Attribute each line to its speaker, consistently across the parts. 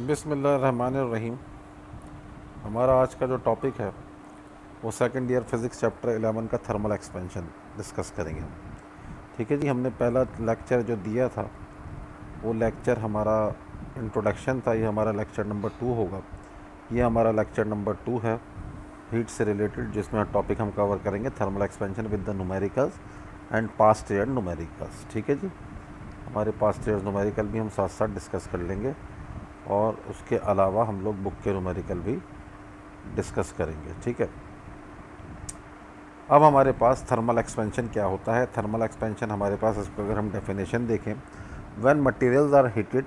Speaker 1: बिस्मिल्लाहिर्रहमानिर्रहीम। हमारा आज का जो टॉपिक है वो सेकंड ईयर फिज़िक्स चैप्टर 11 का थर्मल एक्सपेंशन डिस्कस करेंगे हम। ठीक है जी, हमने पहला लेक्चर जो दिया था वो लेक्चर हमारा इंट्रोडक्शन था। ये हमारा लेक्चर नंबर 2 होगा। ये हमारा लेक्चर नंबर 2 है हीट से रिलेटेड, जिसमें टॉपिक हम कवर करेंगे thermal expansion with the numericals and past year numericals. ठीक है जी, हमारे पास्ट ईयर न्यूमेरिकल भी हम साथ साथ डिस्कस कर लेंगे और उसके अलावा हम लोग बुक के न्यूमेरिकल भी डिस्कस करेंगे। ठीक है, अब हमारे पास थर्मल एक्सपेंशन क्या होता है। थर्मल एक्सपेंशन हमारे पास, इसको अगर हम डेफिनेशन देखें, when materials are heated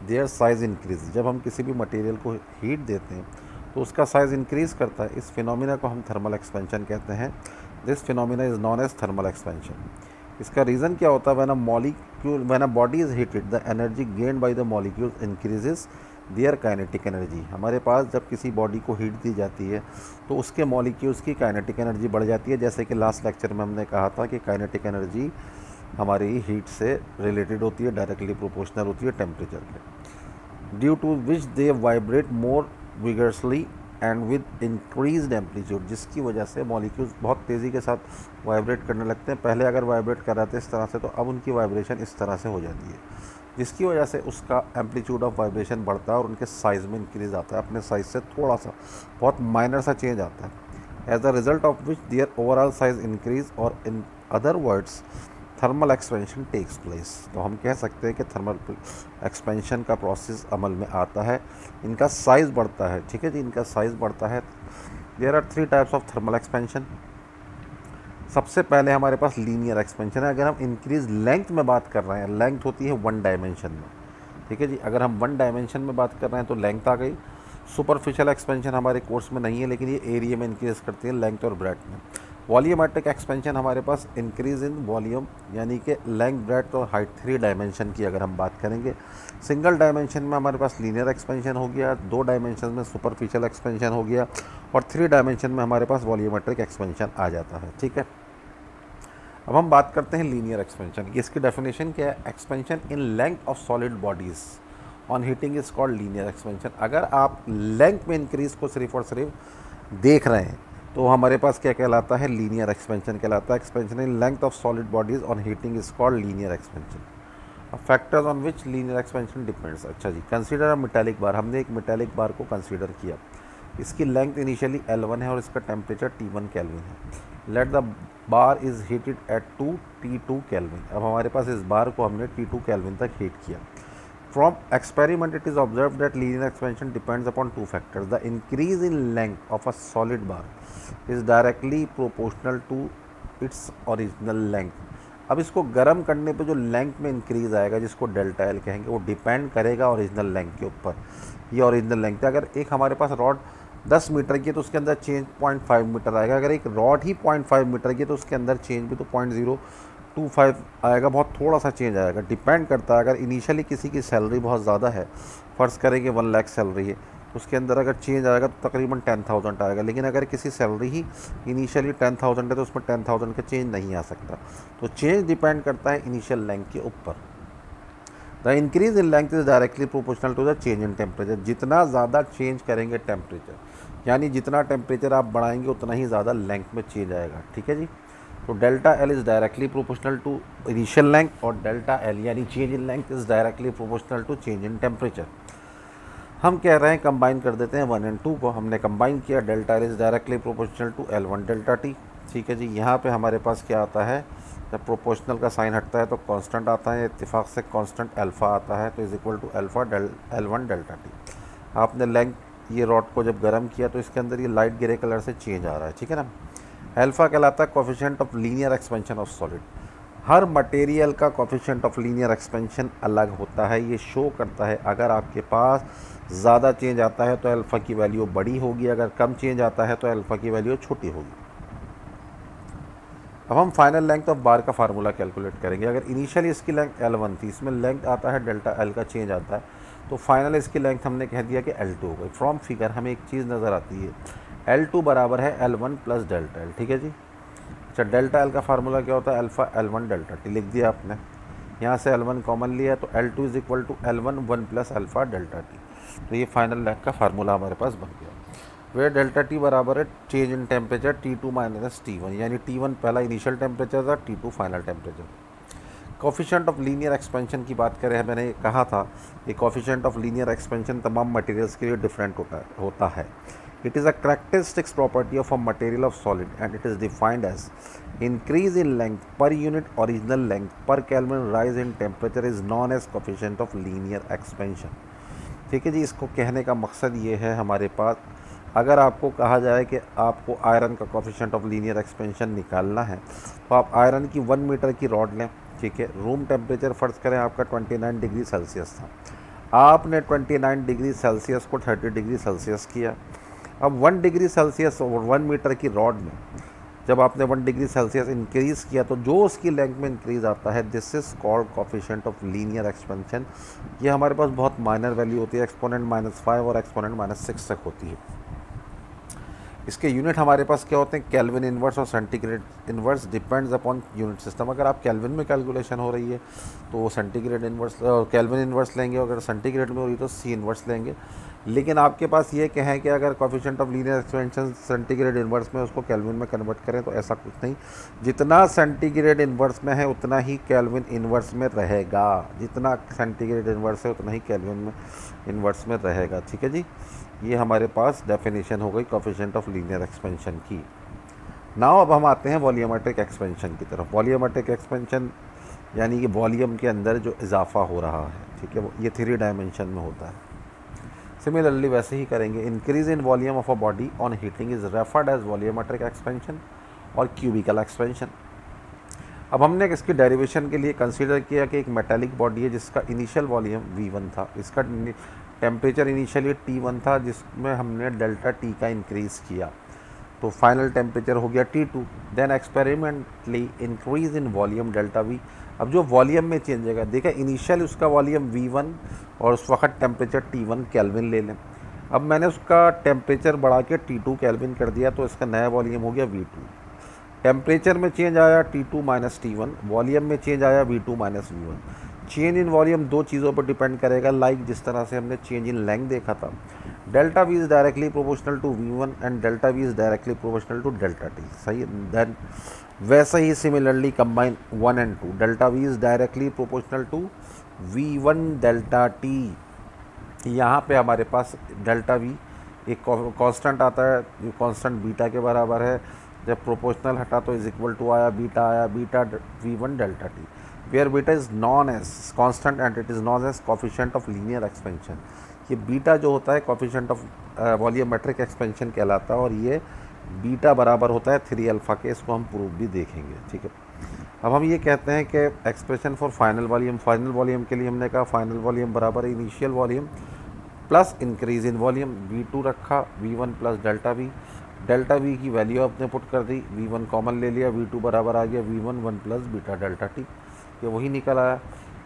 Speaker 1: their size increase. जब हम किसी भी मटेरियल को हीट देते हैं तो उसका साइज़ इंक्रीज़ करता है। इस फिनोमिना को हम थर्मल एक्सपेंशन कहते हैं। This phenomena is known as thermal expansion. इसका रीज़न क्या होता है? When a body is heated the energy gained by the molecules increases their kinetic energy. हमारे पास जब किसी बॉडी को हीट दी जाती है तो उसके मॉलिक्यूल्स की काइनेटिक एनर्जी बढ़ जाती है। जैसे कि लास्ट लेक्चर में हमने कहा था कि काइनेटिक एनर्जी हमारी हीट से रिलेटेड होती है, डायरेक्टली प्रोपोर्शनल होती है टेम्परेचर के, due to which they vibrate more vigorously and with increased amplitude, जिसकी वजह से मॉलिक्यूल्स बहुत तेज़ी के साथ वाइब्रेट करने लगते हैं। पहले अगर वाइब्रेट कर रहे थे इस तरह से, तो अब उनकी वाइब्रेशन इस तरह से हो जाती है, जिसकी वजह से उसका एम्पलीट्यूड ऑफ वाइब्रेशन बढ़ता है और उनके साइज़ में इंक्रीज आता है। अपने साइज़ से थोड़ा सा, बहुत माइनर सा चेंज आता है। As a result of which their overall size increase, और in other words thermal expansion takes place. तो हम कह सकते हैं कि थर्मल एक्सपेंशन का प्रोसेस अमल में आता है, इनका साइज़ बढ़ता है। ठीक है जी, इनका साइज़ बढ़ता है। There are 3 types of thermal expansion. सबसे पहले हमारे पास लीनियर एक्सपेंशन है। अगर हम इंक्रीज लेंथ में बात कर रहे हैं, लेंथ होती है 1 डायमेंशन में। ठीक है जी, अगर हम 1 डायमेंशन में बात कर रहे हैं तो लेंथ आ गई। सुपरफिशियल एक्सपेंशन हमारे कोर्स में नहीं है, लेकिन ये एरिया में इंक्रीज करती है, लेंथ और ब्रेथ में। वॉल्यूमेट्रिक एक्सपेंशन हमारे पास इंक्रीज इन वॉल्यूम, यानी कि लेंथ, ब्रेथ और हाइट 3 डायमेंशन की अगर हम बात करेंगे। सिंगल डायमेंशन में हमारे पास लीनियर एक्सपेंशन हो गया, 2 डायमेंशन में सुपरफिशियल एक्सपेंशन हो गया, और 3 डायमेंशन में हमारे पास वॉल्यूमेट्रिक एक्सपेंशन आ जाता है। ठीक है, अब हम बात करते हैं लीनियर एक्सपेंशन की। इसकी डेफिनेशन क्या है? Expansion in length of solid bodies on heating is called linear expansion. अगर आप लेंथ में इंक्रीज को सिर्फ और सिर्फ देख रहे हैं तो हमारे पास क्या कहलाता है? लीनियर एक्सपेंशन कहलाता है। Expansion in length of solid bodies on heating is called linear expansion. Factors on which linear expansion depends. अच्छा जी, कंसीडर अ मेटालिक बार। हमने एक मेटालिक बार को कंसीडर किया। इसकी लेंथ इनिशियली L1 है और इसका टेम्परेचर T1 केल्विन है। Let the bar is heated at 2 T2 kelvin. अब हमारे पास इस बार को हमने T2 केल्विन तक हीट किया। From experiment it is observe that linear expansion depends upon 2 factors. The increase in length of a solid bar is directly proportional to its original length. अब इसको गर्म करने पे जो लेंथ में इंक्रीज आएगा, जिसको डेल्टा एल कहेंगे, वो डिपेंड करेगा ओरिजिनल लेंथ के ऊपर। ये ओरिजिनल लेंथ है। अगर एक हमारे पास रॉड 10 मीटर की है तो उसके अंदर चेंज 0.5 मीटर आएगा। अगर एक रॉड ही 0.5 मीटर की है तो उसके अंदर चेंज भी तो 0.025 आएगा, बहुत थोड़ा सा चेंज आएगा। डिपेंड करता है, अगर इनिशियली किसी की सैलरी बहुत ज़्यादा है, फ़र्ज़ करें कि 1 लाख सैलरी है, उसके अंदर अगर चेंज आएगा तो तकरीबन 10,000 आएगा। लेकिन अगर किसी सैलरी ही इनिशियली 10,000 है तो उसमें 10,000 का चेंज नहीं आ सकता। तो चेंज डिपेंड करता है इनिशियल लेंथ के ऊपर। The increase in length is directly proportional to the change in temperature. जितना ज़्यादा चेंज करेंगे टेम्परेचर, यानी जितना टेम्परेचर आप बढ़ाएंगे उतना ही ज़्यादा लेंथ में चेंज आएगा। ठीक है जी, तो delta L is directly proportional to initial length, और डेल्टा एल यानी change in length is directly proportional to change in temperature. हम कह रहे हैं कंबाइन कर देते हैं 1 और 2 को। हमने कंबाइन किया, delta L is directly proportional to L1 delta T. ठीक है जी, यहाँ पे हमारे पास क्या आता है? जब प्रोपोर्शनल का साइन हटता है तो कांस्टेंट आता है, इत्तेफाक से कांस्टेंट अल्फ़ा आता है, तो is equal to alpha L1 delta T. आपने लेंथ, ये रॉड को जब गर्म किया तो इसके अंदर ये लाइट ग्रे कलर से चेंज आ रहा है। ठीक है ना। अल्फ़ा कहलाता है coefficient of linear expansion of solid. हर मटेरियल का कोफिशिएंट ऑफ लीनियर एक्सपेंशन अलग होता है। ये शो करता है, अगर आपके पास ज़्यादा चेंज आता है तो अल्फ़ा की वैल्यू बड़ी होगी, अगर कम चेंज आता है तो अल्फ़ा की वैल्यू छोटी होगी। अब हम फाइनल लेंथ ऑफ बार का फार्मूला कैलकुलेट करेंगे। अगर इनिशियली इसकी लेंथ L1 थी, इसमें लेंथ आता है डेल्टा एल का चेंज आता है, तो फाइनल इसकी लेंथ हमने कह दिया कि L2 हो गई। फ्रॉम फिगर हमें एक चीज़ नज़र आती है, L2 बराबर है L1 प्लस डेल्टा एल। ठीक है जी। अच्छा, डेल्टा एल का फार्मूला क्या होता है? अल्फ़ा L1 डेल्टा टी लिख दिया आपने। यहाँ से L1 कॉमन लिया तो L2 is equal to L1 1 plus alpha delta T. तो ये फाइनल लैग का फार्मूला हमारे पास बन गया, वे डेल्टा टी बराबर है change in temperature T2 minus T1, यानी T1 पहला इनिशियल टेम्परेचर था, T2 final temperature. Coefficient of linear expansion की बात करें, मैंने कहा था कि कोफिशिएंट ऑफ लीनियर एक्सपेंशन तमाम मटेरियल्स के लिए डिफरेंट होता है। It is a characteristics property of a material of solid and it is defined as increase in length per unit original length per kelvin rise in temperature is known as coefficient of linear expansion. ठीक है जी, इसको कहने का मकसद ये है, हमारे पास अगर आपको कहा जाए कि आपको आयरन का कोफिशिएंट ऑफ लीनियर एक्सपेंशन निकालना है तो आप आयरन की 1 मीटर की रॉड लें। ठीक है, रूम टेम्परेचर फ़र्ज़ करें आपका 29 डिग्री सेल्सियस था, आपने 29 डिग्री सेल्सियस को 30 डिग्री सेल्सियस किया। अब 1 डिग्री सेल्सियस और 1 मीटर की रॉड में जब आपने 1 डिग्री सेल्सियस इंक्रीज़ किया तो जो उसकी लेंथ में इंक्रीज़ आता है, this is called coefficient of linear expansion. ये हमारे पास बहुत माइनर वैल्यू होती है, एक्सपोनेंट -5 और एक्सपोनेंट -6 तक होती है। इसके यूनिट हमारे पास क्या होते हैं, केल्विन इन्वर्स और centigrade inverse, depends upon unit system. अगर आप केल्विन में कैलकुलेशन हो रही है तो वो सेंटीग्रेड इन्वर्स केल्विन इन्वर्स लेंगे, अगर सेंटीग्रेड में हो रही तो सी इन्वर्स लेंगे। लेकिन आपके पास ये कहें कि अगर coefficient of linear expansion centigrade inverse में उसको केल्विन में कन्वर्ट करें तो ऐसा कुछ नहीं, जितना सेंटीग्रेड इन्वर्स में है उतना ही केल्विन इन्वर्स में रहेगा, जितना सेंटीग्रेड इन्वर्स है उतना ही केल्विन में इन्वर्स में रहेगा। ठीक है जी, ये हमारे पास डेफिनेशन हो गई कोफिशिएंट ऑफ लीनियर एक्सपेंशन की। नाउ अब हम आते हैं वॉल्यूमेट्रिक एक्सपेंशन की तरफ। वॉल्यूमेट्रिक एक्सपेंशन यानी कि वॉल्यूम के अंदर जो इजाफा हो रहा है, ठीक है, ये 3 डायमेंशन में होता है। सिमिलरली वैसे ही करेंगे, increase in volume of a body on heating is referred as volumetric expansion और क्यूबिकल एक्सपेंशन। अब हमने इसकी डेरिवेशन के लिए कंसीडर किया कि एक मेटालिक बॉडी है जिसका इनिशियल वॉल्यूम V1 था, इसका टेम्परेचर इनिशियली T1 था, जिसमें हमने डेल्टा T का इंक्रीज़ किया तो फाइनल टेम्परेचर हो गया T2। Then experimentally increase in volume delta V। अब जो वॉल्यूम में चेंज होगा, देखा इनिशियल उसका वॉल्यूम V1 और उस वक्त टेम्परेचर T1 केल्विन ले लें। अब मैंने उसका टेम्परेचर बढ़ा के T2 केल्विन कर दिया तो इसका नया वॉल्यूम हो गया V2। टेम्परेचर में चेंज आया T2 माइनस T1, वॉल्यूम में चेंज आया V2 minus V1। Change in volume 2 चीज़ों पर डिपेंड करेगा, लाइक जिस तरह से हमने चेंज इन लेंथ देखा था, delta V is directly proportional to V1 and delta V is directly proportional to delta T। सही, देन वैसे ही similarly combine 1 and 2, delta V is directly proportional to V1 delta T। यहाँ पे हमारे पास delta V एक constant आता है, जो कांस्टेंट बीटा के बराबर है, जब प्रोपोर्शनल हटा तो इज इक्वल टू आया beta V1 delta T, where beta is known as constant and it is known as coefficient of linear expansion. ये बीटा जो होता है कोफिशिएंट ऑफ वॉल्यूमेट्रिक एक्सपेंशन कहलाता है और ये बीटा बराबर होता है 3 अल्फ़ा के, इसको हम प्रूफ भी देखेंगे। ठीक है, अब हम ये कहते हैं कि एक्सप्रेशन फॉर फाइनल वॉल्यूम के लिए हमने कहा फाइनल वॉल्यूम बराबर initial volume plus increase in volume, V2 रखा, V1 प्लस डेल्टा V की वैल्यू आपने पुट कर दी, V1 कॉमन ले लिया, V2 बराबर आ गया V1 1 plus beta delta T, ये वही निकल आया।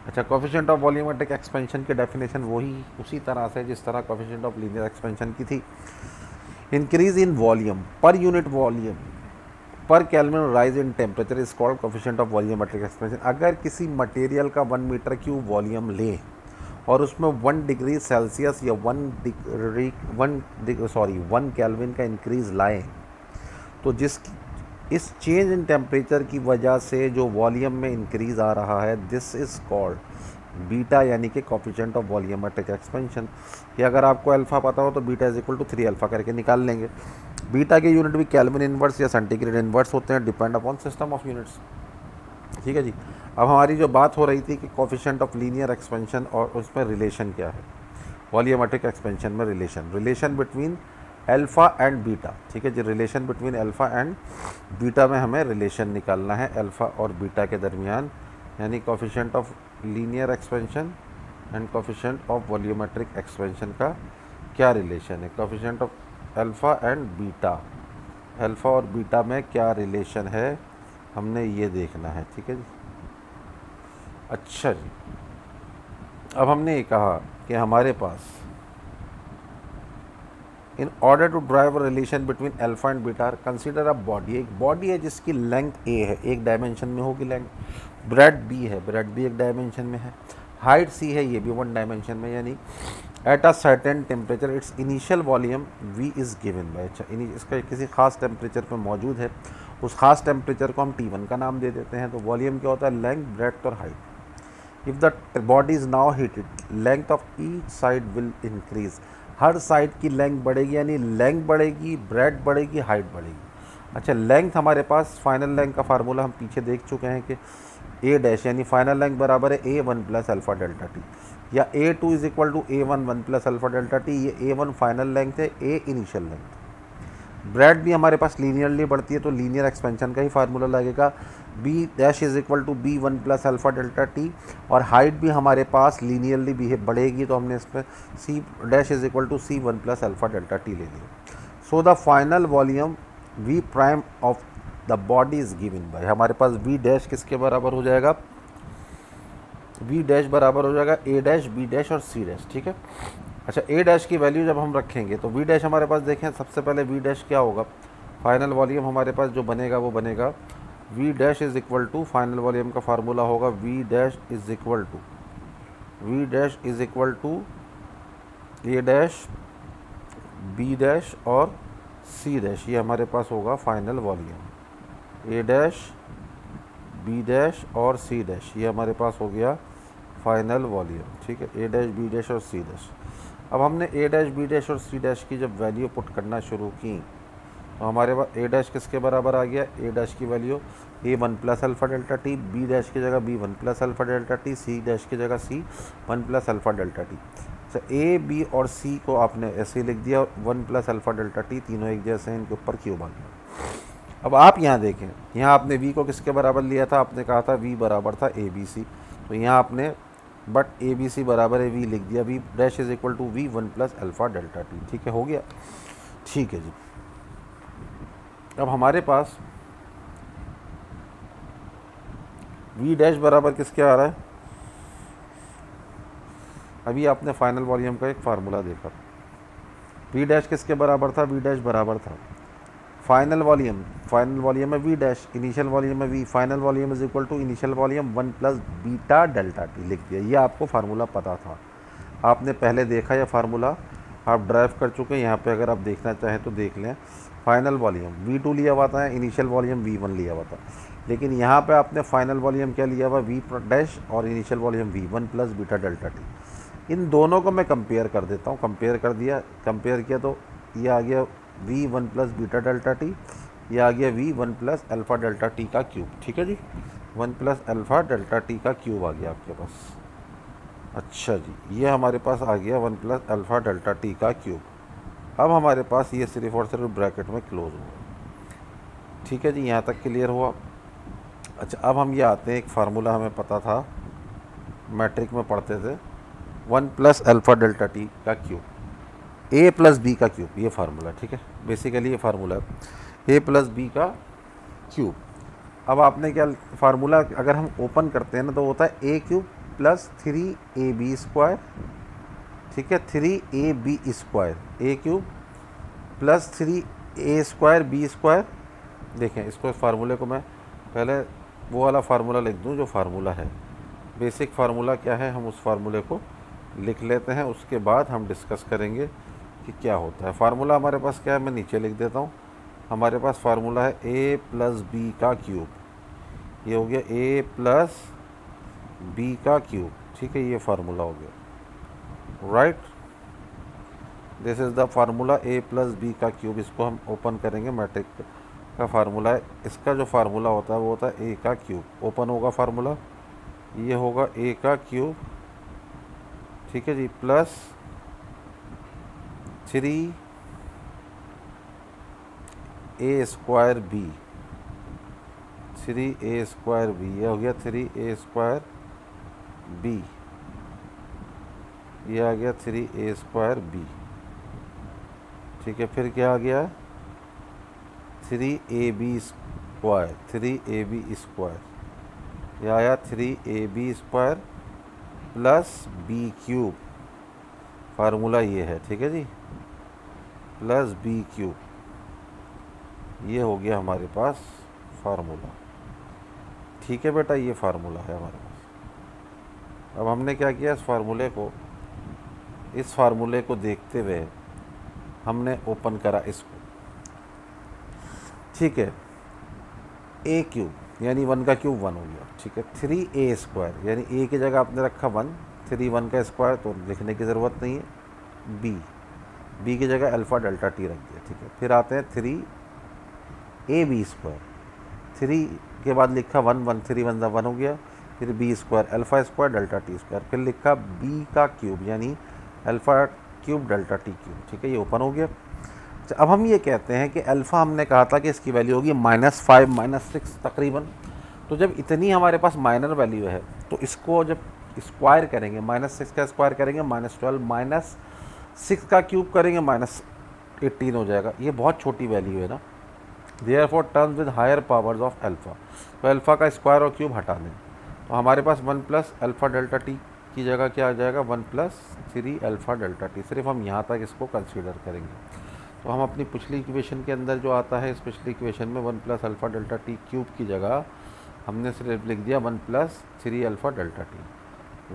Speaker 1: अच्छा, कोफिशिएंट ऑफ वॉल्यूमेट्रिक एक्सपेंशन की डेफिनेशन वही उसी तरह से जिस तरह कोफिशिएंट ऑफ लीनियर एक्सपेंशन की थी, increase in volume per unit volume पर kelvin rise in temperature is called coefficient of volumetric expansion. अगर किसी मटेरियल का 1 मीटर क्यूब वॉल्यूम लें और उसमें 1 डिग्री सेल्सियस या 1 केल्विन का इंक्रीज़ लाएं तो इस चेंज इन टेम्परेचर की वजह से जो वॉल्यूम में इंक्रीज़ आ रहा है, दिस इज़ कॉल्ड बीटा, यानी कि कोफिशिएंट ऑफ वॉल्यूमेट्रिक एक्सपेंशन। कि अगर आपको अल्फ़ा पता हो तो beta is equal to 3 alpha करके निकाल लेंगे। बीटा के यूनिट भी केल्विन इन्वर्स या सेंटीग्रेड इन्वर्स होते हैं, depend upon system of units. ठीक है जी, अब हमारी जो बात हो रही थी कि कोफिशिएंट ऑफ लीनियर एक्सपेंशन और उसमें रिलेशन क्या है, वॉल्यूमेट्रिक एक्सपेंशन में relation between alpha and beta. ठीक है जी, relation between alpha and beta में हमें रिलेशन निकालना है अल्फ़ा और बीटा के दरमियान, यानी coefficient of linear expansion and coefficient of volumetric expansion का क्या रिलेशन है, coefficient of alpha and beta, alpha और बीटा में क्या रिलेशन है, हमने ये देखना है। ठीक है जी, अच्छा जी, अब हमने ये कहा कि हमारे पास in order to drive a relation between alpha and beta consider a body, एक बॉडी है जिसकी लेंथ ए है, एक डायमेंशन में होगी लेंथ, ब्रेड बी है, ब्रेड बी एक डायमेंशन में है, हाइट सी है, ये भी वन डायमेंशन में, यानी at a certain temperature it's initial volume V is given by, अच्छा इसका किसी खास टेम्परेचर पर मौजूद है, उस खास टेम्परेचर को हम T1 का नाम दे देते हैं। तो वॉल्यूम क्या होता है, लेंथ, ब्रेड्थ और height. If the body is now heated length of each side will increase, her side की लेंथ बढ़ेगी, यानी लेंथ बढ़ेगी, ब्रेड्थ बढ़ेगी, हाइट बढ़ेगी। अच्छा, लेंथ हमारे पास फाइनल लेंथ का फार्मूला हम पीछे देख चुके हैं कि ए डैश यानी फाइनल लेंथ बराबर है A1 plus alpha delta T, या A2 is equal to A1 1 plus alpha delta T, ये A1 फाइनल लेंथ है, A इनिशियल लेंथ। ब्रेड भी हमारे पास लीनियरली बढ़ती है तो लीनियर एक्सपेंशन का ही फार्मूला लगेगा, B dash is equal to B1 plus alpha delta T, और हाइट भी हमारे पास लीनियरली भी बढ़ेगी तो हमने इस पर C dash is equal to C1 plus alpha delta T ले लिया। So the final volume V prime of the body is given by, हमारे पास V डैश किसके बराबर हो जाएगा, V डैश बराबर हो जाएगा A डैश, B डैश और C डैश, ठीक है। अच्छा, A डैश की वैल्यू जब हम रखेंगे तो V डैश हमारे पास देखें, सबसे पहले V डैश क्या होगा, फाइनल वॉल्यूम हमारे पास जो बनेगा वो बनेगा V dash is equal to, final volume का फार्मूला होगा V dash is equal to A dash, B dash और C डैश, ये हमारे पास होगा final volume. A dash, B dash और C डैश, ये हमारे पास हो गया फाइनल वॉल्यूम, ठीक है। A डैश, B डैश और C डैश। अब हमने A डैश, B डैश और C डैश की जब वैल्यू पुट करना शुरू की तो हमारे पास A डैश किसके बराबर आ गया, A डैश की value A1 plus alpha delta T, B dash की जगह B1 plus alpha delta T, C dash की जगह C1 plus alpha delta T. अच्छा, A, B और C को आपने ऐसे ही लिख दिया और 1 प्लस अल्फ़ा डेल्टा टी, तीनों एक जैसे हैं, इनके ऊपर क्यूब आ गया। अब आप यहाँ देखें, यहाँ आपने V को किसके बराबर लिया था, आपने कहा था V बराबर था ABC, तो यहाँ आपने बट ABC बराबर है V लिख दिया, V dash is equal to V1 plus alpha delta T, ठीक है, हो गया, ठीक है जी। अब हमारे पास V डैश बराबर किसके आ रहा है, अभी आपने फाइनल वॉल्यूम का एक फार्मूला देखा, V डैश किसके बराबर था, V डैश बराबर था फाइनल वॉल्यूम है V डैश, इनिशियल वॉल्यूम है V, final volume is equal to initial volume 1 plus beta delta T लिख दिया। ये आपको फार्मूला पता था, आपने पहले देखा यह फार्मूला, आप ड्राइव कर चुके हैं, यहाँ पे अगर आप देखना चाहें तो देख लें। फाइनल वॉल्यूम V2 लिया हुआ था, इनिशियल वॉल्यूम V1 लिया हुआ था, लेकिन यहाँ पे आपने फाइनल वॉल्यूम क्या लिया हुआ, V डैश और initial volume V1 plus beta delta T. इन दोनों को मैं कंपेयर कर देता हूँ, कंपेयर किया तो ये आ गया V1 plus beta delta T, ये आ गया V1 plus alpha delta T का क्यूब, ठीक है जी, 1 प्लस अल्फ़ा डेल्टा टी का क्यूब आ गया आपके पास। अच्छा जी, ये हमारे पास आ गया 1 प्लस अल्फ़ा डेल्टा टी का क्यूब। अब हमारे पास ये सिर्फ और सिर्फ ब्रैकेट में क्लोज हुआ, ठीक है जी, यहाँ तक क्लियर हुआ। अच्छा, अब हम ये आते हैं, एक फार्मूला हमें पता था, मैट्रिक में पढ़ते थे, 1 प्लस अल्फ़ा डेल्टा टी का क्यूब, A प्लस बी का क्यूब, ये फार्मूला, ठीक है, बेसिकली ये फार्मूला है A प्लस बी का क्यूब। अब आपने क्या फार्मूला अगर हम ओपन करते हैं ना तो होता है A cube plus 3AB square, ठीक है, 3AB square, A cube plus 3A square B square. देखें, इसको फार्मूले को मैं पहले वो वाला फार्मूला लिख दूँ जो फार्मूला है, बेसिक फार्मूला क्या है, हम उस फार्मूले को लिख लेते हैं, उसके बाद हम डिस्कस करेंगे कि क्या होता है। फार्मूला हमारे पास क्या है, मैं नीचे लिख देता हूँ, हमारे पास फार्मूला है A प्लस बी का क्यूब, ये हो गया A प्लस बी का क्यूब, ठीक है, ये फार्मूला हो गया, right, this is the formula A plus B का क्यूब। इसको हम ओपन करेंगे, मैट्रिक का फार्मूला है, इसका जो फार्मूला होता है वो होता है A का क्यूब, ओपन होगा फार्मूला, ये होगा A का क्यूब, ठीक है जी, plus 3A square B, 3A square B, ये हो गया 3A स्क्वायर बी, ये आ गया 3A स्क्वायर बी, ठीक है, फिर क्या आ गया 3AB स्क्वायर, 3AB स्क्वायर, यह आया 3AB square plus B cube, formula ये है, ठीक है जी, प्लस बी क्यूब, ये हो गया हमारे पास फार्मूला। ठीक है बेटा, ये फार्मूला है हमारे पास। अब हमने क्या किया, इस फार्मूले को देखते हुए हमने ओपन करा इसको। ठीक है, ए क्यूब यानी 1 का क्यूब 1 हो गया। ठीक है, 3a² यानी ए की जगह आपने रखा 1, 3 1 का स्क्वायर तो लिखने की ज़रूरत नहीं है। बी की जगह अल्फ़ा डेल्टा टी रख दिया। ठीक है, फिर आते हैं 3ab², 3 के बाद लिखा 1 1, 3 1 1 हो गया। फिर b² alpha square delta T square, फिर लिखा b का क्यूब यानी alpha cube delta T cube. ठीक है, ये ओपन हो गया। अब हम ये कहते हैं कि अल्फ़ा हमने कहा था कि इसकी वैल्यू होगी -5 -6 तकरीबन। तो जब इतनी हमारे पास माइनर वैल्यू है तो इसको जब स्क्वायर करेंगे, -6 का स्क्वायर करेंगे -12, -6 का क्यूब करेंगे -18 हो जाएगा। ये बहुत छोटी वैल्यू है ना। Therefore terms with higher powers of alpha, तो अल्फ़ा का स्क्वायर और क्यूब हटा दें तो हमारे पास 1 प्लस अल्फ़ा डेल्टा टी की जगह क्या आ जाएगा, 1 प्लस 3 अल्फ़ा डेल्टा टी। सिर्फ हम यहाँ तक इसको कंसीडर करेंगे। तो हम अपनी पिछली इक्वेशन के अंदर जो आता है, इस पिछली इक्वेशन में 1 plus alpha delta T cube की जगह हमने सिर्फ लिख दिया 1 प्लस 3 अल्फ़ा डेल्टा टी।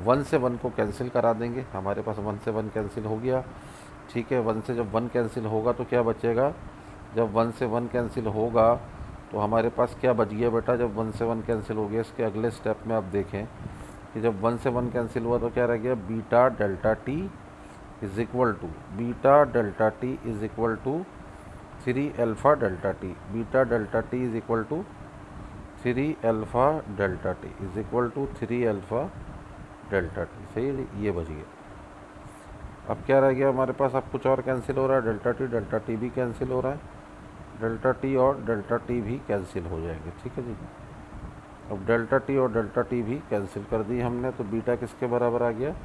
Speaker 1: 1 से 1 को कैंसिल करा देंगे, हमारे पास 1 से 1 कैंसिल हो गया। ठीक है, 1 से जब 1 कैंसिल होगा तो क्या बचेगा, जब 1 से 1 कैंसिल होगा तो हमारे पास क्या बच गया बेटा, जब 1 से 1 कैंसिल हो गया इसके अगले स्टेप में आप देखें कि जब 1 से 1 कैंसिल हुआ तो क्या रह गया, beta delta T is equal to 3 alpha delta T. Beta delta T is equal to 3 alpha delta T is equal to 3 alpha delta T. सही है, ये बच गया। अब क्या रह गया हमारे पास, अब कुछ और कैंसिल हो रहा है, डेल्टा टी भी कैंसिल हो रहा है, डेल्टा टी और डेल्टा टी भी कैंसिल हो जाएंगे। ठीक है जी, अब डेल्टा टी और डेल्टा टी भी कैंसिल कर दी हमने, तो बीटा किसके बराबर आ गया,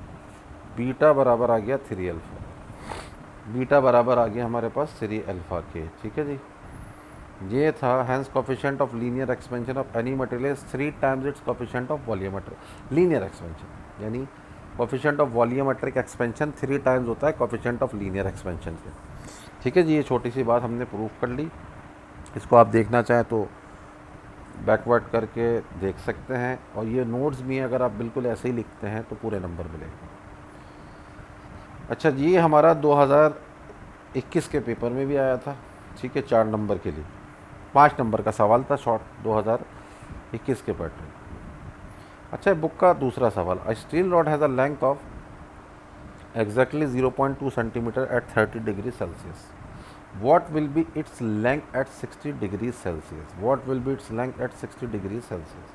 Speaker 1: बीटा बराबर आ गया 3 अल्फ़ा। बीटा बराबर आ गया हमारे पास 3 अल्फ़ा के। ठीक है जी, ये था hence coefficient of linear expansion of any material 3 times its coefficient of volumetric linear expansion, यानी coefficient of volumetric expansion 3 times होता है कोफिशिएंट ऑफ लीनियर एक्सपेंशन के। ठीक है जी, ये छोटी सी बात हमने प्रूफ कर ली। इसको आप देखना चाहें तो बैकवर्ड करके देख सकते हैं, और ये नोट्स भी हैं, अगर आप बिल्कुल ऐसे ही लिखते हैं तो पूरे नंबर मिलेंगे। अच्छा जी, ये हमारा 2021 के पेपर में भी आया था। ठीक है, 4 नंबर के लिए 5 नंबर का सवाल था शॉर्ट, 2021 के पैटर्न। अच्छा, बुक का दूसरा सवाल, a steel rod has a length of exactly 0.2 centimetre at 30 degree Celsius. What will be its length at 60 degree Celsius? What will be its length at 60 degree Celsius?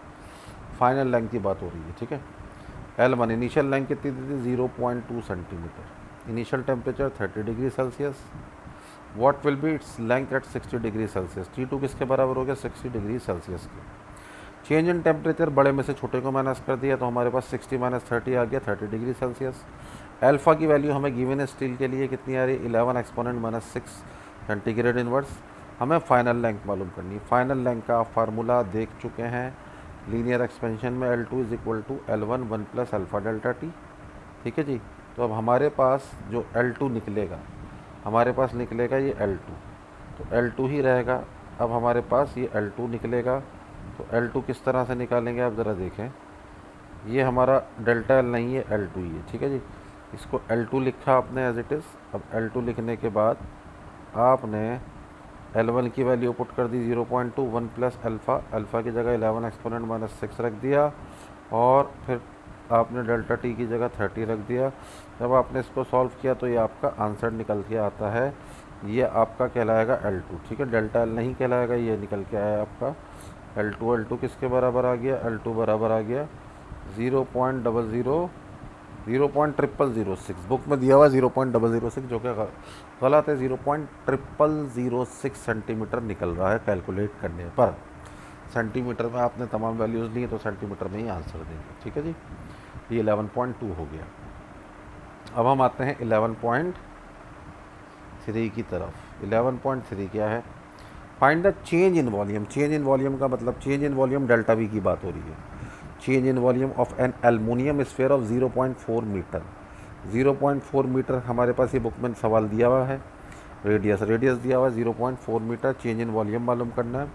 Speaker 1: Final length की बात हो रही है। ठीक है, L1 इनिशियल लेंथ कितनी थी, 0.2 centimetre, initial temperature 30 degree Celsius. What will be its length at 60 degree Celsius? T2 किसके बराबर हो गया, 60 डिग्री सेल्सियस के। चेंज इन टेम्परेचर, बड़े में से छोटे को माइनस कर दिया तो हमारे पास 60 - 30 आ गया 30 डिग्री सेल्सियस। अल्फ़ा की वैल्यू हमें गिवन स्टील के लिए कितनी आ रही है, 11 एक्सपोनेंट -6 सेंटीग्रेड इनवर्स। हमें फाइनल लेंथ मालूम करनी है। फाइनल लेंथ का फार्मूला देख चुके हैं लीनियर एक्सपेंशन में, L2 is equal to L1 1 plus alpha delta T. ठीक है जी, तो अब हमारे पास जो L2 निकलेगा, हमारे पास निकलेगा ये L2, तो L2 ही रहेगा। अब हमारे पास ये L2 निकलेगा, तो L2 किस तरह से निकालेंगे आप ज़रा देखें। ये हमारा डेल्टा L नहीं है, L2 ही है। ठीक है जी, इसको L2 लिखा आपने एज इट इज़। अब L2 लिखने के बाद आपने L1 की वैल्यू पुट कर दी 0.2, 1 प्लस अल्फ़ा, अल्फ़ा की जगह 11 एक्सपोनेंट -6 रख दिया, और फिर आपने डेल्टा टी की जगह 30 रख दिया। जब आपने इसको सॉल्व किया तो ये आपका आंसर निकल के आता है, ये आपका कहलाएगा L2। ठीक है, डेल्टा L नहीं कहलाएगा, ये निकल के आया आपका L2। L2 किसके बराबर आ गया, L2 बराबर आ गया 0.006। बुक में दिया हुआ 0.006, जो कि गलत है, 0.006 सेंटीमीटर निकल रहा है कैलकुलेट करने पर। सेंटीमीटर में आपने तमाम वैल्यूज़ ली तो सेंटीमीटर में ही आंसर देंगे। ठीक है जी, ये 11.2 हो गया। अब हम आते हैं 11.3 की तरफ। 11.3 क्या है, find the change in volume. Change in volume का मतलब, change in volume delta V की बात हो रही है। Change in volume of an aluminium sphere of 0.4 metre. 0.4 metre हमारे पास ये बुक में सवाल दिया हुआ है। रेडियस दिया हुआ है 0.4 मीटर। चेंज इन वॉल्यूम मालूम करना है।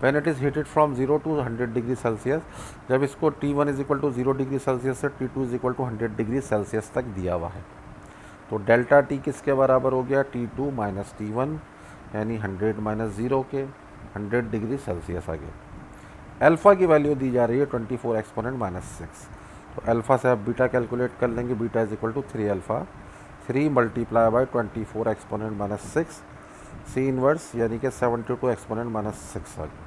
Speaker 1: When it is heated from 0 to 100 degree Celsius, जब इसको T1 is equal to 0 degree Celsius से T2 is equal to 100 degree Celsius तक दिया हुआ है, तो डेल्टा टी किसके बराबर हो गया, T2 माइनस T1, यानी 100 माइनस 0 के 100 डिग्री सेल्सियस आ गया। अल्फ़ा की वैल्यू दी जा रही है 24 एक्सपोनेंट माइनस 6, तो अल्फ़ा से आप बीटा कैलकुलेट कर लेंगे। Beta is equal to 3 alpha, 3 multiply by 24 exponent minus 6, C inverse यानी कि 72 एक्सपोनेंट माइनस 6 आ गया।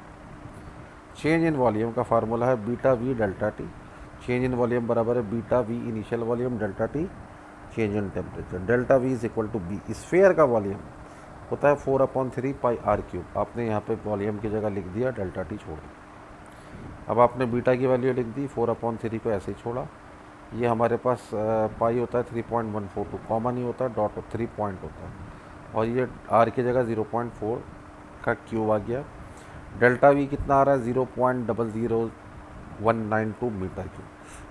Speaker 1: चेंज इन वॉल्यूम का फार्मूला है beta V delta T. Change in volume बराबर है beta V initial volume delta T change in temperature. Delta V is equal to B, sphere का volume होता है 4/3 पाई आर क्यूब। आपने यहाँ पे वॉल्यूम की जगह लिख दिया डेल्टा टी छोड़ दिया। अब आपने बीटा की वैल्यू लिख दी, 4/3 को ऐसे ही छोड़ा। ये हमारे पास पाई होता है 3.142, कॉमन ही होता है, डॉट 3 पॉइंट होता है, और ये आर की जगह 0.4 का क्यूब आ गया। डेल्टा वी कितना आ रहा है 0.00192 मीटर क्यूब,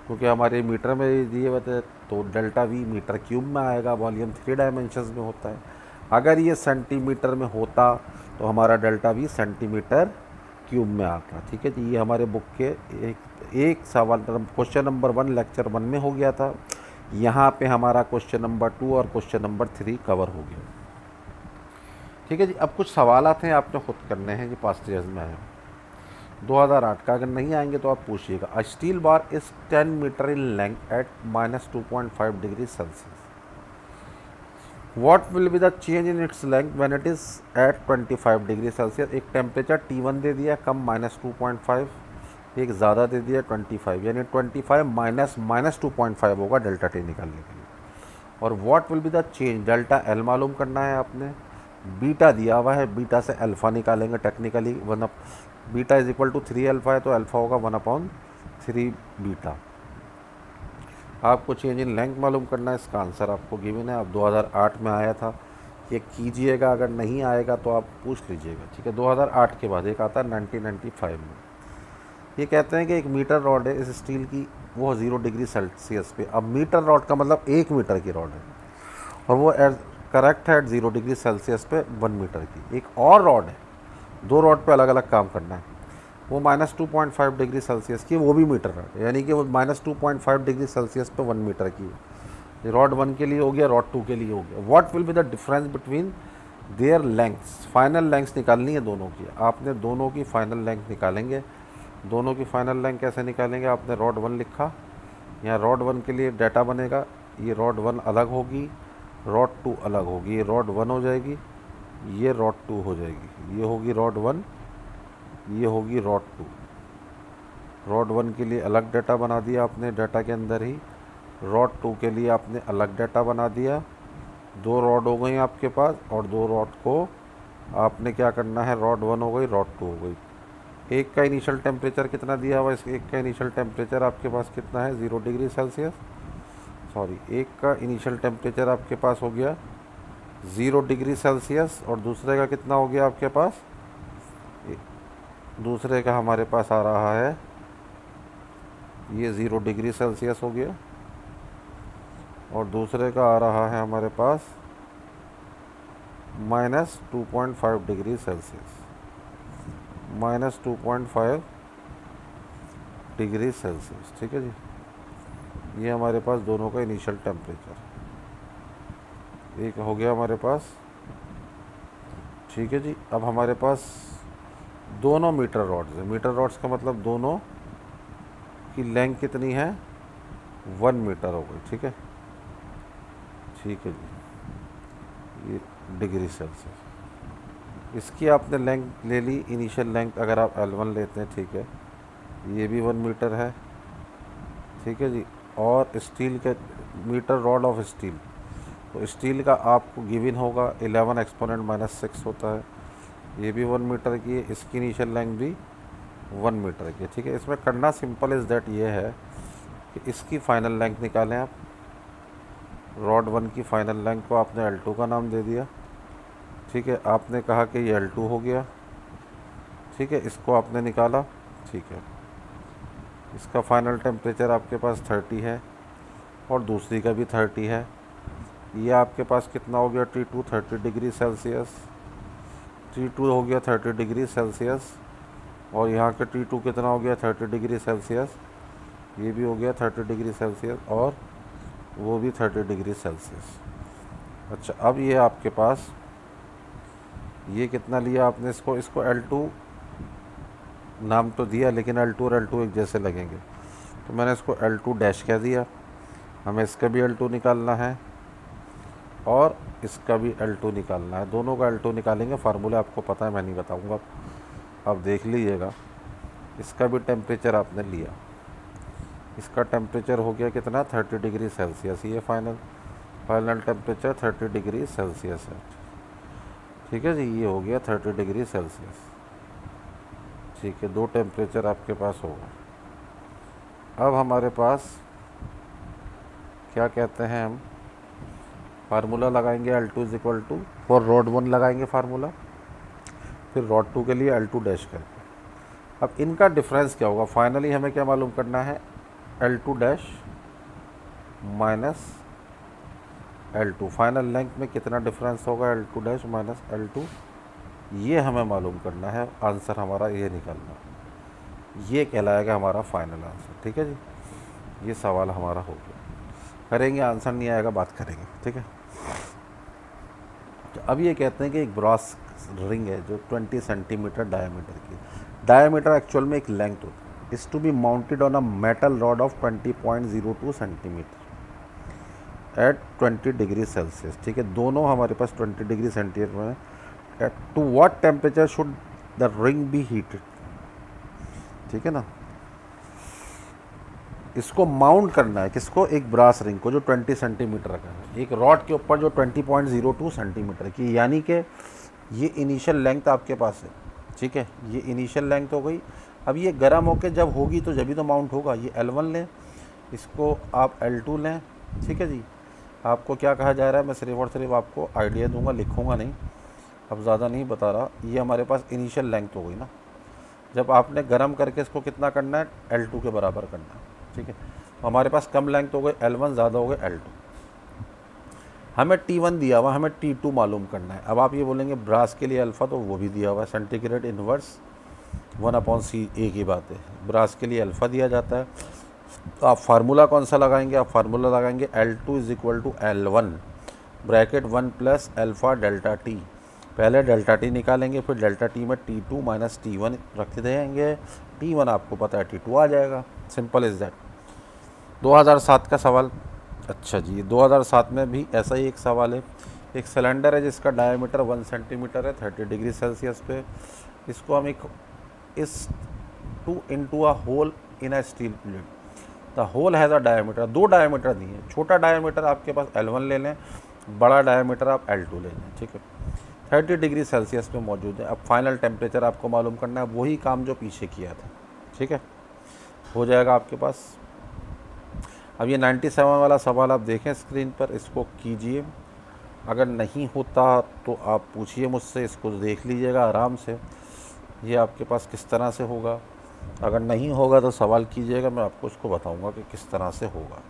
Speaker 1: क्योंकि हमारे मीटर में दिए हुए थे, तो डेल्टा वी मीटर क्यूब में आएगा। वॉल्यूम 3 डायमेंशंस में होता है। अगर ये सेंटीमीटर में होता तो हमारा डेल्टा वी सेंटीमीटर क्यूब में आता। ठीक है जी, ये हमारे बुक के एक सवाल क्वेश्चन नंबर 1 लेक्चर 1 में हो गया था। यहाँ पे हमारा क्वेश्चन नंबर 2 और क्वेश्चन नंबर 3 कवर हो गया। ठीक है जी, अब कुछ सवाल आते हैं, आपने खुद करने हैं, जो पास्ट ईयर्स में आए 2008 का। अगर नहीं आएंगे तो आप पूछिएगा। A steel bar is 10 metre in length at -2.5 degree Celsius, what will be the change in its length when it is at 25 degree Celsius. एक टेम्परेचर T1 दे दिया कम -2.5, एक ज़्यादा दे दिया 25, यानी 25 माइनस 2.5 होगा डेल्टा टी निकालने के लिए। और what will be the change, delta L मालूम करना है आपने। बीटा दिया हुआ है, बीटा से अल्फ़ा निकालेंगे technically. Beta is equal to 3 alpha है, तो अल्फ़ा होगा 1/3 बीटा। आपको चेंज इन लेंथ मालूम करना है, इसका आंसर आपको गिवन है। अब 2008 में आया था, ये कीजिएगा। अगर नहीं आएगा तो आप पूछ लीजिएगा। ठीक है, 2008 के बाद एक आता है 1995 में। ये कहते हैं कि एक मीटर रॉड है इस स्टील की, वो 0 डिग्री सेल्सियस पे। अब मीटर रॉड का मतलब 1 मीटर की रॉड है, और वो करेक्ट है 0 डिग्री सेल्सियस पे 1 मीटर की। एक और रॉड है, 2 रॉड पे अलग अलग काम करना है, वो -2.5 डिग्री सेल्सियस की, वो भी मीटर रॉड, यानी कि वो -2.5 डिग्री सेल्सियस पे 1 मीटर की है। रॉड 1 के लिए हो गया, रॉड 2 के लिए हो गया। What will be the difference between their lengths. Final lengths निकालनी है दोनों की। आपने दोनों की फाइनल लेंथ निकालेंगे। दोनों की फाइनल लेंथ कैसे निकालेंगे, आपने रॉड 1 लिखा, यहाँ रॉड 1 के लिए डाटा बनेगा। ये रॉड 1 अलग होगी, रॉड 2 अलग होगी। ये रॉड 1 हो जाएगी, ये रॉड 2 हो जाएगी। ये होगी रॉड 1, ये होगी रॉड 2। रॉड 1 के लिए अलग डाटा बना दिया आपने डाटा के अंदर ही। रॉड 2 के लिए आपने अलग डाटा बना दिया। 2 रॉड हो गई आपके पास, और 2 रॉड को आपने क्या करना है, रॉड 1 हो गई, रॉड 2 हो गई। एक का इनिशियल टेम्परेचर कितना दिया हुआ है, इस एक का इनिशियल टेम्परेचर आपके पास कितना है 0 डिग्री सेल्सियस। सॉरी, एक का इनिशियल टेम्परेचर आपके पास हो गया 0 डिग्री सेल्सियस, और दूसरे का कितना हो गया आपके पास, दूसरे का हमारे पास आ रहा है ये 0 डिग्री सेल्सियस हो गया, और दूसरे का आ रहा है हमारे पास -2.5 डिग्री सेल्सियस, -2.5 डिग्री सेल्सियस। ठीक है जी, ये हमारे पास दोनों का इनिशियल टेम्परेचर एक हो गया हमारे पास। ठीक है जी, अब हमारे पास दोनों मीटर रॉड्स हैं। मीटर रॉड्स का मतलब दोनों की लेंथ कितनी है, 1 मीटर हो गई। ठीक है, ठीक है जी, ये डिग्री सेल्सियस। इसकी आपने लेंथ ले ली, इनिशियल लेंथ अगर आप L1 लेते हैं, ठीक है, ये भी 1 मीटर है। ठीक है जी, और स्टील के मीटर रॉड ऑफ स्टील, तो स्टील का आपको गिवन होगा 11 एक्सपोनेंट माइनस 6 होता है, ये भी 1 मीटर की है। इसकी इनिशियल लेंथ भी 1 मीटर की है। ठीक है, इसमें करना सिंपल इज़ दैट ये है कि इसकी फाइनल लेंथ निकालें आप। रॉड 1 की फाइनल लेंथ को आपने L2 का नाम दे दिया। ठीक है, आपने कहा कि ये L2 हो गया। ठीक है, इसको आपने निकाला। ठीक है, इसका फाइनल टेम्परेचर आपके पास 30 है, और दूसरी का भी 30 है। ये आपके पास कितना हो गया T2 30 डिग्री सेल्सियस, T2 हो गया 30 डिग्री सेल्सियस, और यहाँ के T2 कितना हो गया 30 डिग्री सेल्सियस, ये भी हो गया 30 डिग्री सेल्सियस, और वो भी 30 डिग्री सेल्सियस। अच्छा, अब ये आपके पास ये कितना लिया आपने, इसको L2 नाम तो दिया, लेकिन L2 और L2 एक जैसे लगेंगे, तो मैंने इसको L2 डैश कह दिया। हमें इसका भी L2 निकालना है और इसका भी L2 निकालना है, दोनों का L2 निकालेंगे। फार्मूला आपको पता है, मैं नहीं बताऊंगा, आप देख लीजिएगा। इसका भी टेम्परेचर आपने लिया, इसका टेम्परेचर हो गया कितना 30 डिग्री सेल्सियस, ये फाइनल टेम्परेचर 30 डिग्री सेल्सियस है। ठीक है जी, ये हो गया 30 डिग्री सेल्सियस। ठीक है, दो टेम्परेचर आपके पास होगा। अब हमारे पास क्या कहते हैं, हम फार्मूला लगाएंगे L2 is equal to, for rod 1 लगाएंगे फार्मूला, फिर रॉड 2 के लिए L2 डैश करके। अब इनका डिफरेंस क्या होगा, फाइनली हमें क्या मालूम करना है, L2 dash minus L2, final length में कितना डिफरेंस होगा, L2 डैश माइनस L2, ये हमें मालूम करना है। आंसर हमारा ये निकलना, ये कहलाएगा हमारा फाइनल आंसर। ठीक है जी, ये सवाल हमारा हो गया। करेंगे, आंसर नहीं आएगा बात करेंगे। ठीक है, तो अब ये कहते हैं कि एक ब्रॉस रिंग है जो 20 सेंटीमीटर डायमीटर की, डायमीटर एक्चुअल में एक लेंथ होती है, is to be mounted on a metal rod of 20.02 centimetre at 20 degree Celsius. ठीक है, दोनों हमारे पास 20 डिग्री सेंटीग्रेड में है। At to what temperature should the ring be heated. ठीक है ना, इसको माउंट करना है किसको, एक ब्रास रिंग को जो 20 सेंटीमीटर का है, एक रॉड के ऊपर जो 20.02 सेंटीमीटर की, यानी कि ये इनिशियल लेंथ आपके पास है। ठीक है, ये इनिशियल लेंथ हो गई। अब ये गर्म होकर जब होगी तो जब भी तो माउंट होगा। ये L1 लें, इसको आप L2 लें। ठीक है जी, आपको क्या कहा जा रहा है, मैं सिर्फ और सिर्फ आपको आइडिया दूंगा, लिखूंगा नहीं, अब ज़्यादा नहीं बता रहा। ये हमारे पास इनिशियल लेंथ हो गई ना, जब आपने गर्म करके इसको कितना करना है, L2 के बराबर करना है। ठीक है, हमारे पास कम लेंथ हो गई L1, ज़्यादा हो गए L2। हमें T1 दिया हुआ, हमें T2 मालूम करना है। अब आप ये बोलेंगे ब्रास के लिए अल्फ़ा, तो वो भी दिया हुआ है, सेंटीग्रेड इन्वर्स 1/c, एक ही बात है। ब्रास के लिए अल्फ़ा दिया जाता है। आप फार्मूला कौन सा लगाएंगे, आप फार्मूला लगाएंगे L2 is equal to L1 bracket 1 plus alpha delta T. पहले डेल्टा टी निकालेंगे, फिर डेल्टा टी में T2 माइनस T1 रख देंगे। T1 आपको पता है T2 आ जाएगा, सिंपल इज़ दैट। 2007 का सवाल। अच्छा जी, 2007 में भी ऐसा ही एक सवाल है। एक सिलेंडर है जिसका डायमीटर 1 सेंटीमीटर है 30 डिग्री सेल्सियस पे। इसको हम इस to into a hole in a steel plate, the hole has a diameter, दो डायमीटर दिए। छोटा डायमीटर आपके पास L1 ले लें, बड़ा डायमीटर आप L2 ले लें। ठीक है, 30 डिग्री सेल्सियस पे मौजूद है। अब फाइनल टेम्परेचर आपको मालूम करना है, वही काम जो पीछे किया था। ठीक है, हो जाएगा आपके पास। अब ये 97 वाला सवाल आप देखें स्क्रीन पर, इसको कीजिए। अगर नहीं होता तो आप पूछिए मुझसे, इसको देख लीजिएगा आराम से, ये आपके पास किस तरह से होगा। अगर नहीं होगा तो सवाल कीजिएगा, मैं आपको इसको बताऊंगा कि किस तरह से होगा।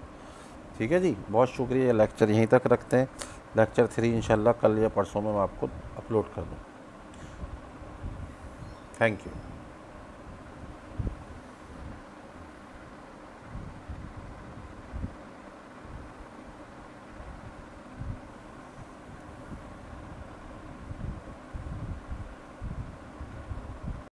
Speaker 1: ठीक है जी, बहुत शुक्रिया। लेक्चर यहीं तक रखते हैं। लेक्चर 3 इंशाल्लाह कल या परसों में मैं आपको अपलोड कर दूँ। Thank you.